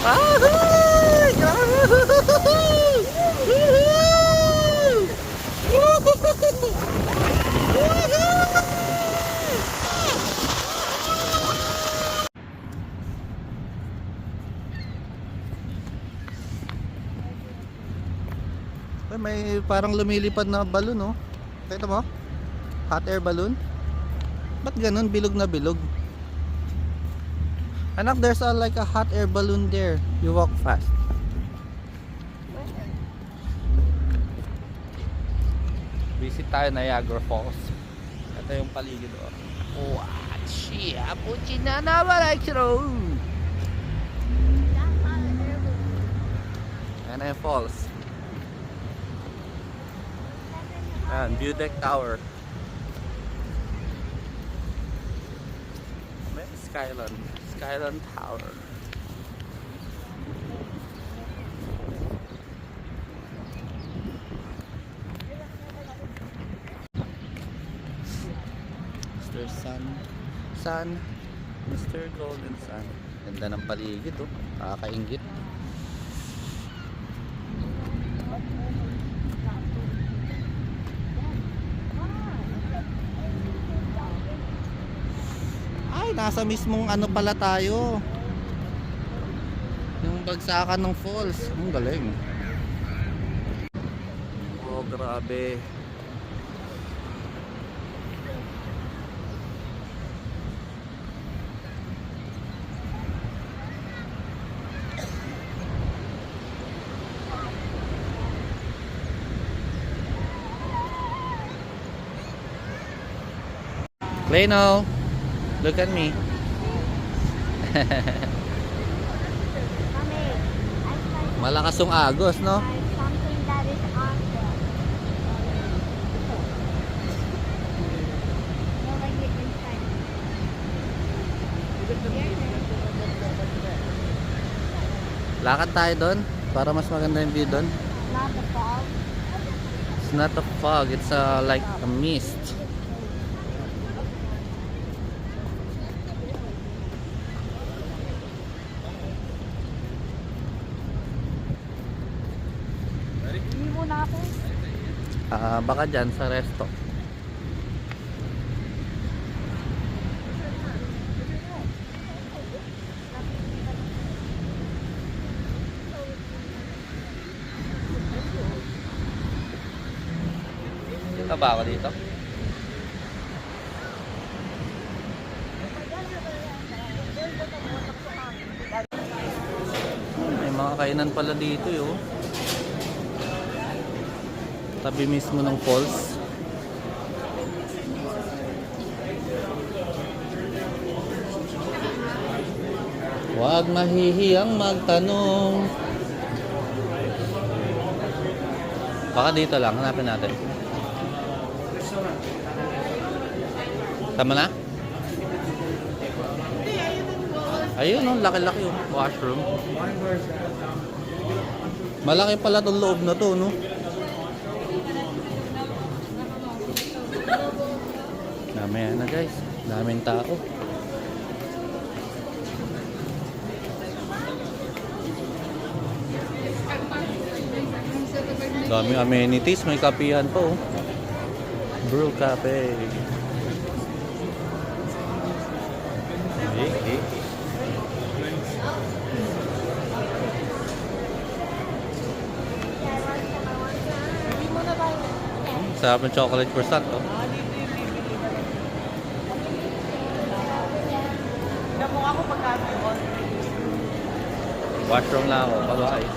Ay! Ay, may parang lumilipad na balon, no? Kita mo? Hot air balloon. Ba't ganun? Bilog na bilog. Anak, there's like a hot air balloon there. You walk fast. Visit tayo Niagara Falls. Ito yung paligid, oh. What? Siya, puchi na naman, actually. And then falls. And view deck tower. Skyland Tower. Mr. Sun, Mr. Golden Sun. Ganda ng paligid, oh. Nakakaingit. Ay, nasa mismong ano pala tayo. Yung bagsakan ng falls. Ang galing. Oh, grabe. Leno, look at me. Malakas yung agos, no? Something that is on there. No, like it inside. Lakad tayo doon para mas maganda yung view doon. Not the fog. It's not a fog, it's like a mist. Hindi muna ako. Baka dyan sa resto. Dito ba ako dito? May mga kainan pala dito, yo. Tabi mismo ng falls. Huwag mahihiyang magtanong. Baka dito lang, hanapin natin. Tama na? Ayun, no, laki-laki yung washroom. Malaki pala itong loob na to, no? Mamaya na, guys, daming tao. Daming amenities, may kapihan po, oh. Brew Cafe. Sarap ng chocolate croissant, oh. Washroom lang ako, bye-bye.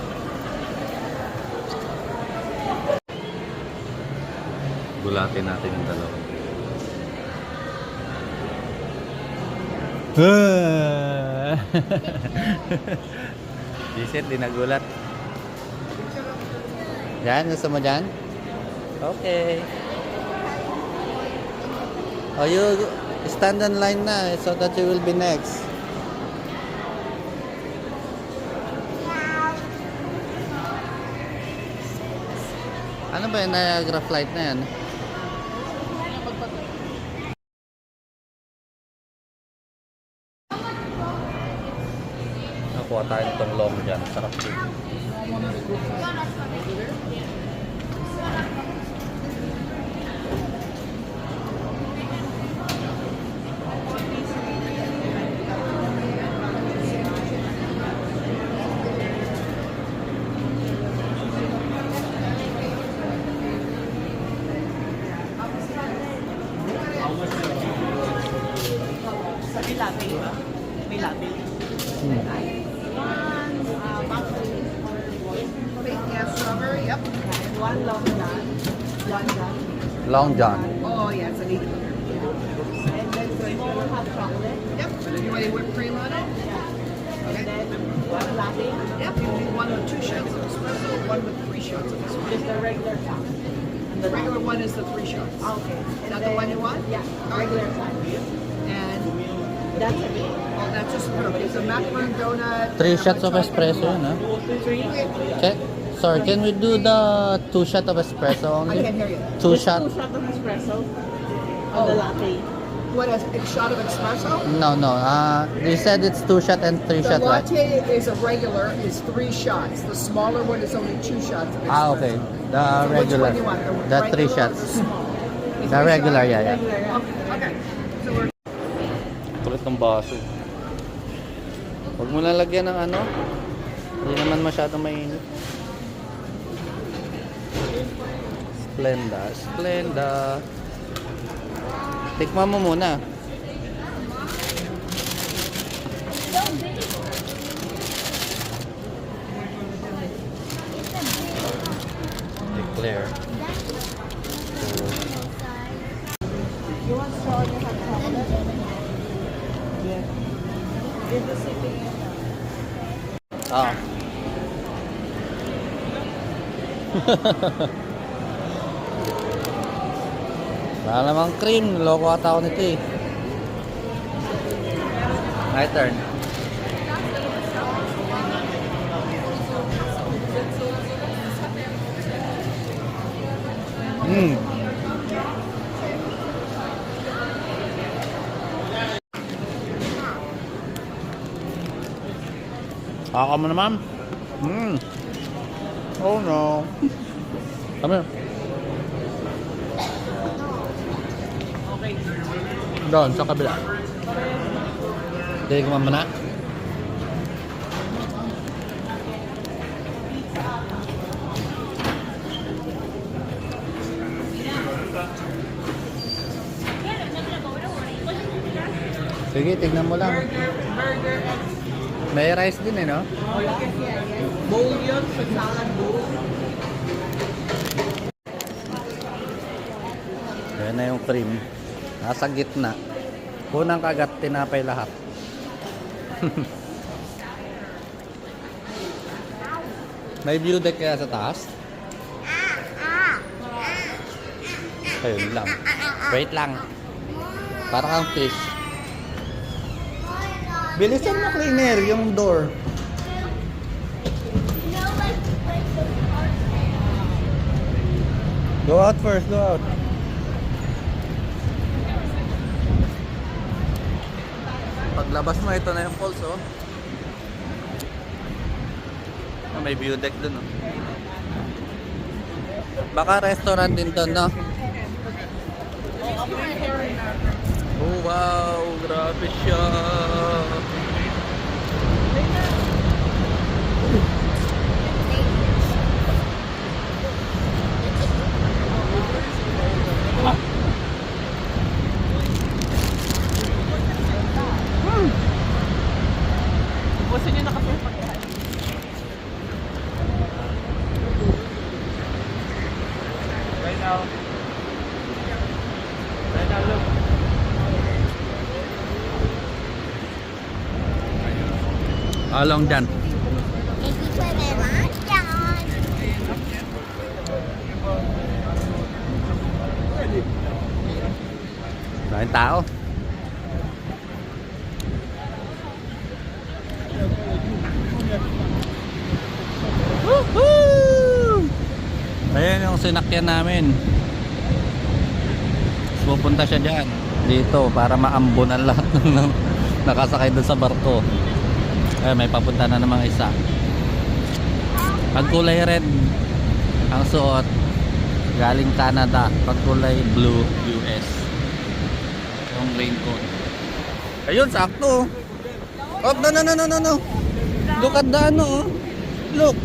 Gulatin natin yung dalawa. Visit, di nagulat. Yan, gusto mo dyan? Okay. Oh, you stand in line na so that you will be next. Ano ba yung Niagara flight na yan? kuha tayo nitong Long John. Sarap din. May latte ba? May latte. Yeah, strawberry, yep. And one long john. One john. Long John. Oh, yeah, it's an 8 liter. And then small hot chocolate. Yep. You want any whipped cream on it? And then one latte. Yep. You need one with 2 shots of espresso, one with 3 shots of espresso. Just the regular chocolate. And The regular one is the 3 shots. Okay. Is that the one you want? Yeah. Regular size. And That's it. oh, that's just perfect. It's a macaron donut. 3 and a shots of chocolate espresso yun, ha? 3. Sorry, can we do the 2 shot of espresso I only? can't hear you. 2 shot? 2 shots of espresso. Oh. On the latte. What, a shot of espresso? No, no. You said it's 2 shot and 3 The shot, right? latte is a regular, is 3 shots. The smaller one is only 2 shots of espresso. Ah, okay. The So regular. Which one you want? The 3 regular or shots. the small? The regular, yeah, yeah. Regular, yeah. Okay. So we're Kulit ng baso. Huwag mo lalagyan ng ano. Hindi naman masyadong mainit. Splenda, Splenda. Tikman mo muna. Declare. You want straw in your hot chocolate? Yeah. Is the sipping in Ah. Wala namang cream. Loko ata ako nito eh. My turn. Hmm. Kaka mo naman. Hmm. Oh no. Come here. Doon, sa kabila. Hindi kumama na. Sige, tignan mo lang. May rice din eh, no? bowl yun, sa salad bowl. Ayan na yung cream. Nasa gitna. Unang kagat, tinapay lahat. May view deck kaya sa taas? Ayun lang. Wait lang. Para kang fish. Bilisan mo, cleaner, yung door. Go out first, go out. Paglabas mo, ito na yung falls, oh. Oh, may view deck dun, oh. Baka restaurant din to, no? Oh, wow! Grabe siya! Ubusin nyo na kasi yung pagkain. Right now. Right now, look. Along dyan. Maraming tao. Woohoo! Ayan yung sinakyan namin. Pupunta siya dyan. Dito para maambunan lahat ng nakasakay doon sa barko. May papunta na namang isa. Pag kulay red ang suot, galing Canada. Pag kulay blue, US. Yung raincoat. Ayun, sakto. Oh, no. Look at the ano. Look.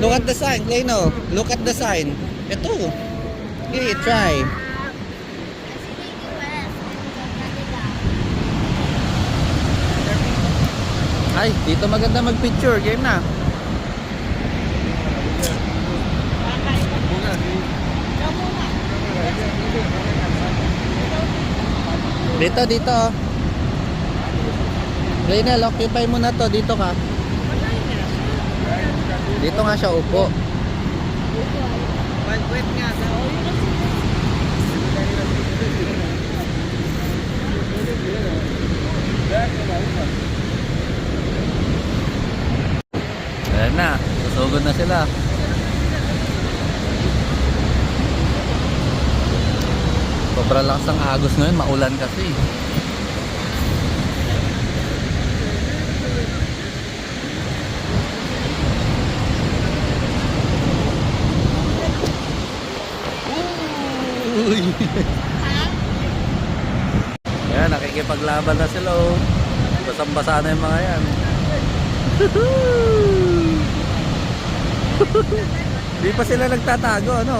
Look at the sign, Leno. Look at the sign. Ito. Okay, try. Ay, dito maganda mag-picture. Game na. Dito. Lionel, occupy mo na to. Dito ka. Dito nga siya upo. Wait nga sa Ayan na. Susugod na sila. Sobra lakas ang agos ngayon. Maulan kasi. Uy. Ayan, nakikipaglaban na sila oh. Basang-basa na yung mga yan. Di pa sila nagtatago, ano?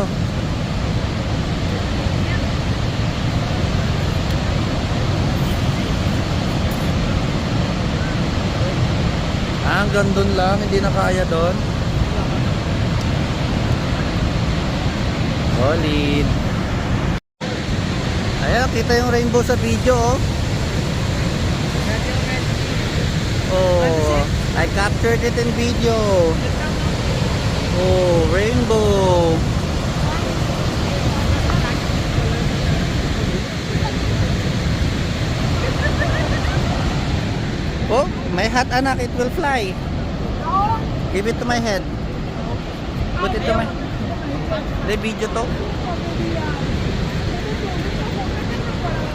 Hanggang dun lang, hindi na kaya doon. Solid. Ayan, kita yung rainbow sa video, oh. Oh, I captured it in video. Oh, rainbow. Oh, my hat, anak, it will fly. Give it to my head. Put it to my... May video to.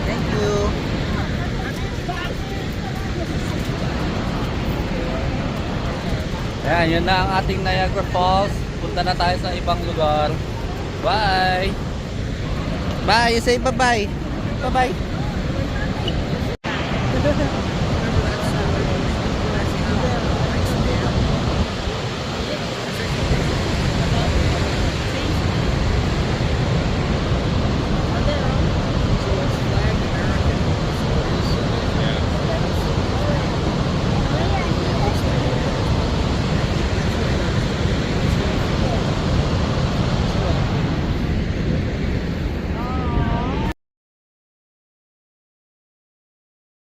Thank you. Ayan, yun na ang ating Niagara Falls. Punta na tayo sa ibang lugar. Bye! Bye! You say bye-bye! Bye-bye!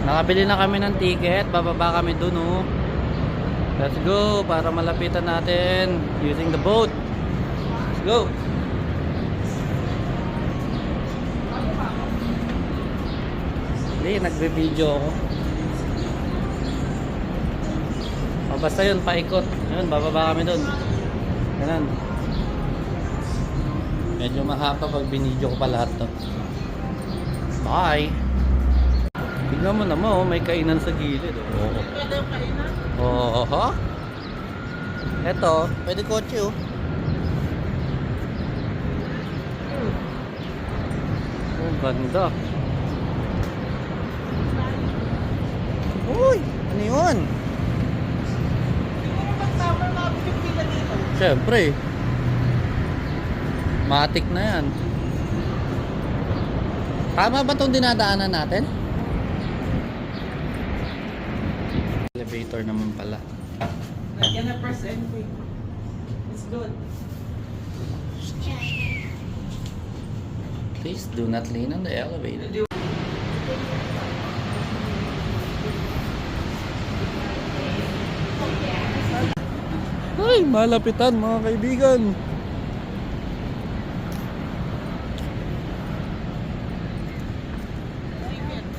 Nakabili na kami ng ticket, bababa kami dun oh. Let's go para malapitan natin using the boat. Let's go. Hindi, nagbe-video ako. O basta yun, paikot. Yun, bababa kami dun. Ganun. Medyo mahaba pag binidyo ko pa lahat to. Bye. Tignan mo naman, may kainan sa gilid. Oo. Pwede yung kainan? Oo, ha? Eto, pwede kotse oh. Oh, ganda. Uy, ano yun? Siguro pag summer, mabot yung pila dito. Siyempre. Matik na yan. Tama ba itong dinadaanan natin? Elevator naman pala. Lagyan na percent. It's good. Please do not lean on the elevator. Ay, malapitan mga kaibigan.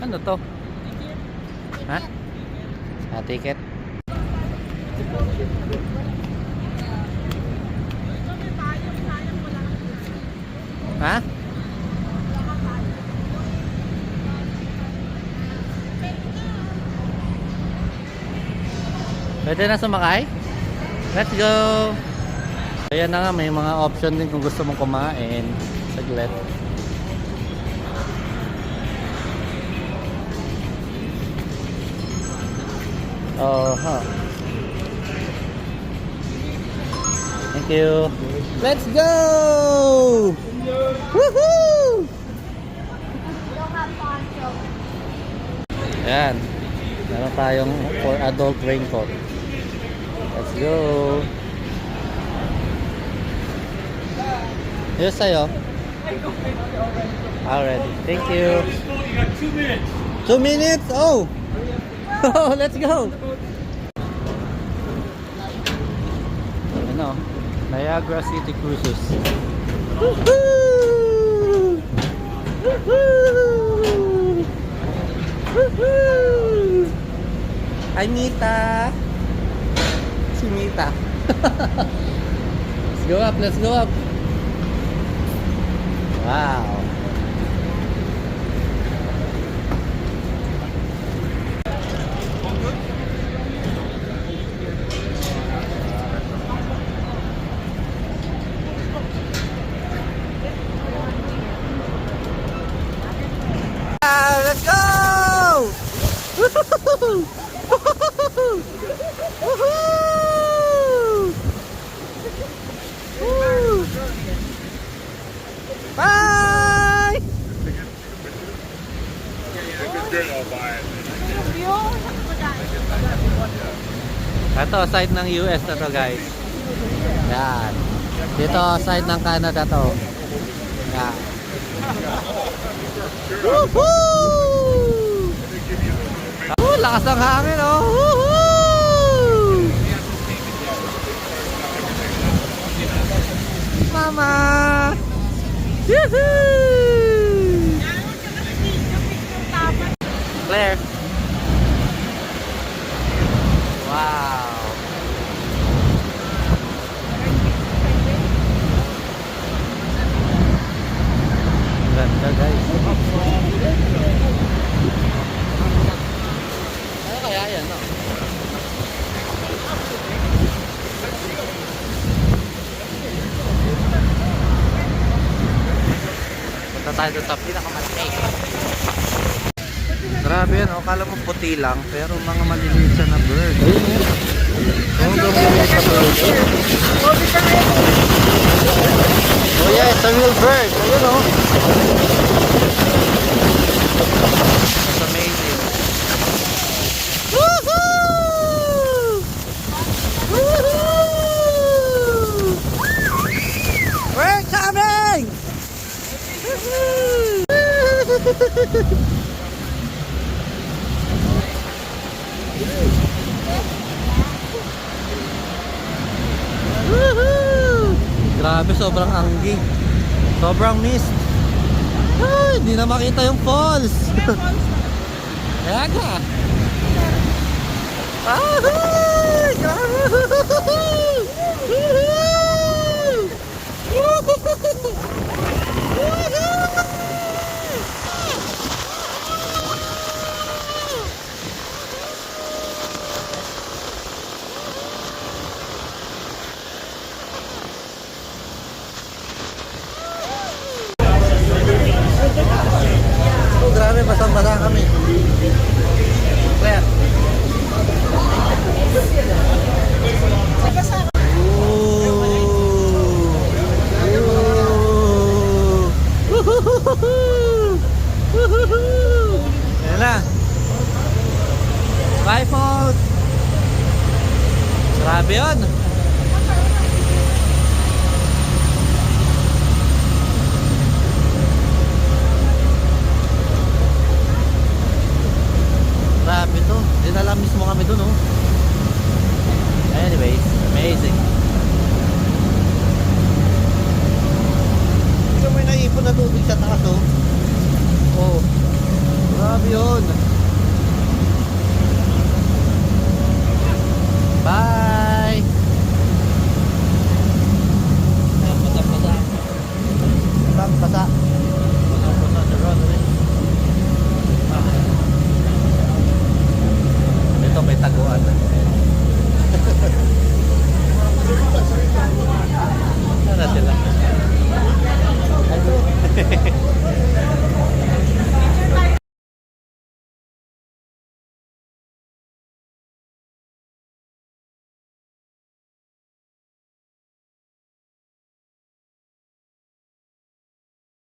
Ano to? Ha? Ah, ticket? Ha? Pwede na sumakay? Let's go! Ayan na nga, may mga option din kung gusto mong kumain. Saglit. Oh, huh. Thank you. Let's go! Woohoo! Don't have poncho. Ayan. Meron tayong for adult raincoat. Let's go. Here's sa'yo. Already. Thank you. You got 2 minutes. 2 minutes? Oh! Oh, let's go! Ano? Niagara City Cruises. Woohoo! Woohoo! Woohoo! Hi, Mita! Si Mita. Let's go up, let's go up. Wow. Let's go! Woohoo! Woohoo! Woo! Bye! Ito, side ng US na to, guys. Yan. Dito, side ng Canada to. Yan. Woohoo! Oh, lakas ng hangin, oh! Woohoo! Mama! Yahoo! Claire. Wow. Ganda, guys. Ano kaya yan, no? Punta tayo doon sa pinakamalaki. Grabe yan, oh. Kala mo puti lang, pero mga maliliit siya na bird. Ayun yan. Ano daw maliliit na bird? Oh yeah, it's a real bird. Ayun, oh. That's amazing. Woohoo! Woohoo! We're coming! Woohoo! Woohoo! Grabe, sobrang anggi. Sobrang mist. Ay, hindi na makita yung falls. Kaya ka. Ay, grabe. Woohoo! Oh, grabe, basang-basa kami. Claire. Ayan na. Bye, folks. Grabe yun. Grabe to. Dinala mismo kami dun, oh. Anyways, amazing. Ito may naipon na tubig sa taas, oh. Oh. Grabe yun.